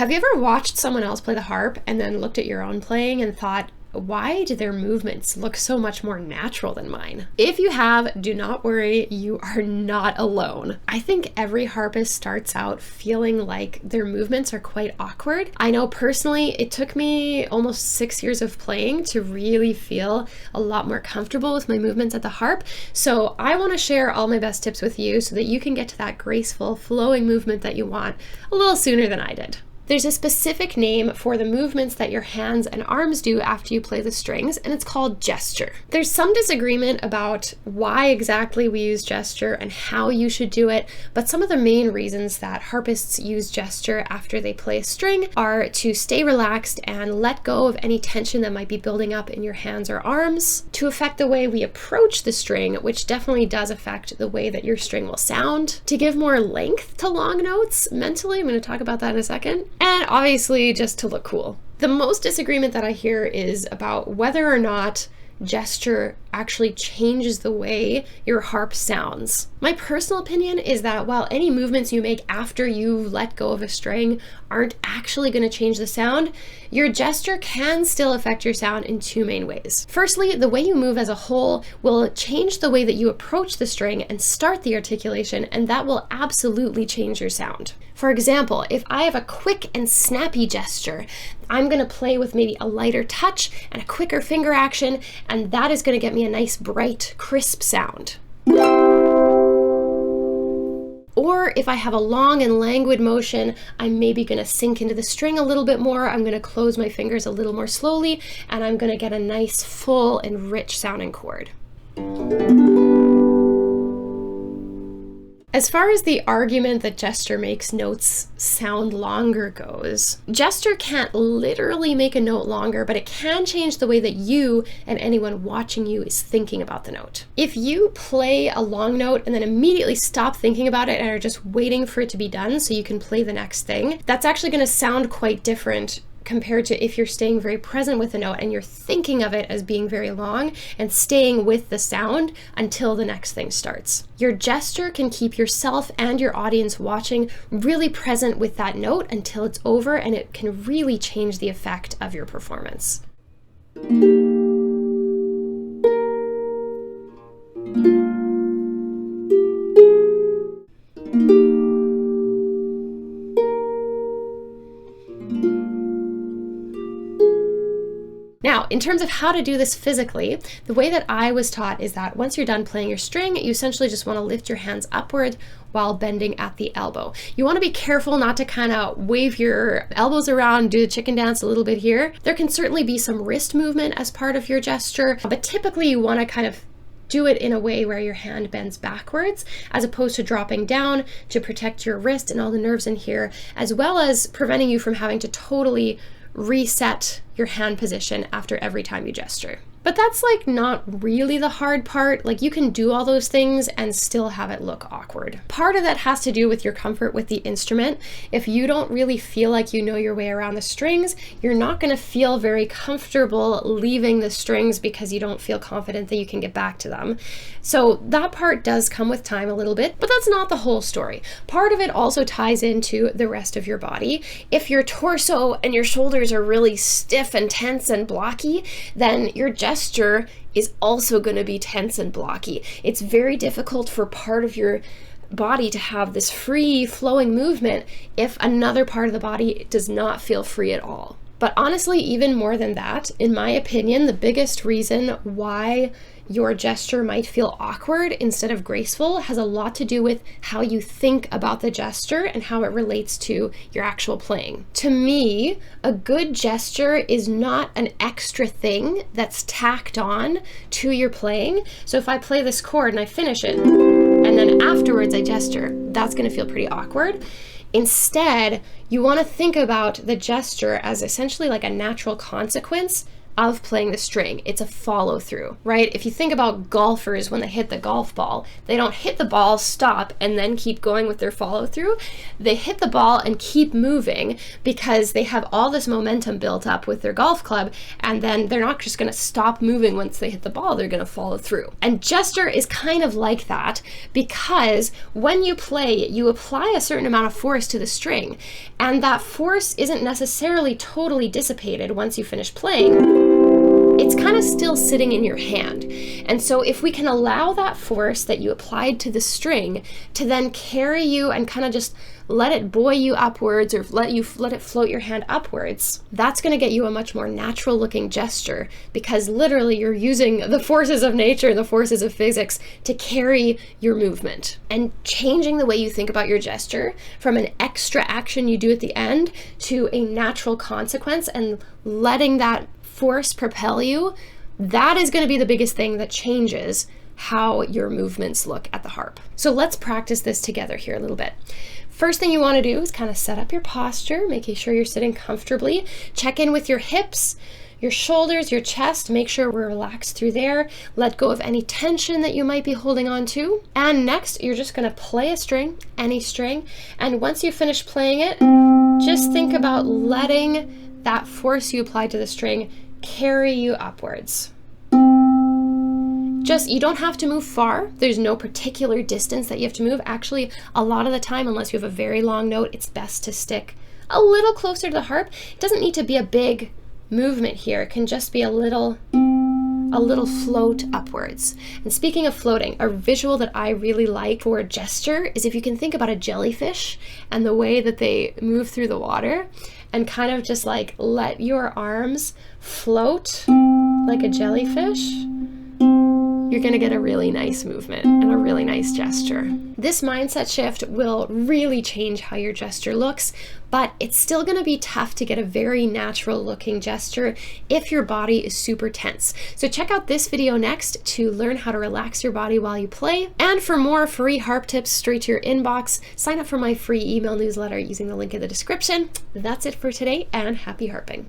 Have you ever watched someone else play the harp and then looked at your own playing and thought, why do their movements look so much more natural than mine? If you have, do not worry, you are not alone. I think every harpist starts out feeling like their movements are quite awkward. I know personally, it took me almost 6 years of playing to really feel a lot more comfortable with my movements at the harp. So I want to share all my best tips with you so that you can get to that graceful, flowing movement that you want a little sooner than I did. There's a specific name for the movements that your hands and arms do after you play the strings, and it's called gesture. There's some disagreement about why exactly we use gesture and how you should do it, but some of the main reasons that harpists use gesture after they play a string are to stay relaxed and let go of any tension that might be building up in your hands or arms, to affect the way we approach the string, which definitely does affect the way that your string will sound, to give more length to long notes mentally. I'm going to talk about that in a second. And obviously just to look cool. The most disagreement that I hear is about whether or not gesture actually changes the way your harp sounds. My personal opinion is that while any movements you make after you let go of a string aren't actually going to change the sound, your gesture can still affect your sound in two main ways. Firstly, the way you move as a whole will change the way that you approach the string and start the articulation, and that will absolutely change your sound. For example, if I have a quick and snappy gesture, I'm going to play with maybe a lighter touch and a quicker finger action, and that is going to get me a nice, bright, crisp sound. Or if I have a long and languid motion, I'm maybe going to sink into the string a little bit more, I'm going to close my fingers a little more slowly, and I'm going to get a nice, full and rich sounding chord. As far as the argument that gesture makes notes sound longer goes, gesture can't literally make a note longer, but it can change the way that you and anyone watching you is thinking about the note. If you play a long note and then immediately stop thinking about it and are just waiting for it to be done so you can play the next thing, that's actually going to sound quite different compared to if you're staying very present with the note and you're thinking of it as being very long and staying with the sound until the next thing starts. Your gesture can keep yourself and your audience watching really present with that note until it's over, and it can really change the effect of your performance. Now, in terms of how to do this physically, the way that I was taught is that once you're done playing your string, you essentially just want to lift your hands upward while bending at the elbow. You want to be careful not to kind of wave your elbows around, do the chicken dance a little bit here. There can certainly be some wrist movement as part of your gesture, but typically you want to kind of do it in a way where your hand bends backwards as opposed to dropping down to protect your wrist and all the nerves in here, as well as preventing you from having to totally reset your hand position after every time you gesture. But that's like not really the hard part. Like, you can do all those things and still have it look awkward. Part of that has to do with your comfort with the instrument. If you don't really feel like you know your way around the strings, you're not going to feel very comfortable leaving the strings because you don't feel confident that you can get back to them. So that part does come with time a little bit, but that's not the whole story. Part of it also ties into the rest of your body. If your torso and your shoulders are really stiff and tense and blocky, then your gesture is also going to be tense and blocky. It's very difficult for part of your body to have this free flowing movement if another part of the body does not feel free at all. But honestly, even more than that, in my opinion, the biggest reason why your gesture might feel awkward instead of graceful has a lot to do with how you think about the gesture and how it relates to your actual playing. To me, a good gesture is not an extra thing that's tacked on to your playing. So if I play this chord and I finish it, and then afterwards I gesture, that's going to feel pretty awkward. Instead, you want to think about the gesture as essentially like a natural consequence of playing the string. It's a follow through, right? If you think about golfers when they hit the golf ball, they don't hit the ball, stop, and then keep going with their follow through. They hit the ball and keep moving because they have all this momentum built up with their golf club, and then they're not just going to stop moving once they hit the ball, they're going to follow through. And gesture is kind of like that, because when you play, you apply a certain amount of force to the string, and that force isn't necessarily totally dissipated once you finish playing. It's kind of still sitting in your hand. And so if we can allow that force that you applied to the string to then carry you and kind of just let it buoy you upwards, or let it float your hand upwards, that's going to get you a much more natural looking gesture, because literally you're using the forces of nature, the forces of physics to carry your movement. And changing the way you think about your gesture from an extra action you do at the end to a natural consequence and letting that force propel you, that is going to be the biggest thing that changes how your movements look at the harp. So let's practice this together here a little bit. First thing you want to do is kind of set up your posture, making sure you're sitting comfortably. Check in with your hips, your shoulders, your chest. Make sure we're relaxed through there. Let go of any tension that you might be holding on to. And next, you're just going to play a string, any string. And once you finish playing it, just think about letting that force you applied to the string carry you upwards. You don't have to move far. There's no particular distance that you have to move. Actually, a lot of the time, unless you have a very long note, it's best to stick a little closer to the harp. It doesn't need to be a big movement here. It can just be a little float upwards. And speaking of floating, a visual that I really like for gesture is if you can think about a jellyfish and the way that they move through the water, and kind of just like let your arms float like a jellyfish, you're going to get a really nice movement and a really nice gesture. This mindset shift will really change how your gesture looks, but it's still going to be tough to get a very natural looking gesture if your body is super tense. So check out this video next to learn how to relax your body while you play. And for more free harp tips straight to your inbox, sign up for my free email newsletter using the link in the description. That's it for today, and happy harping.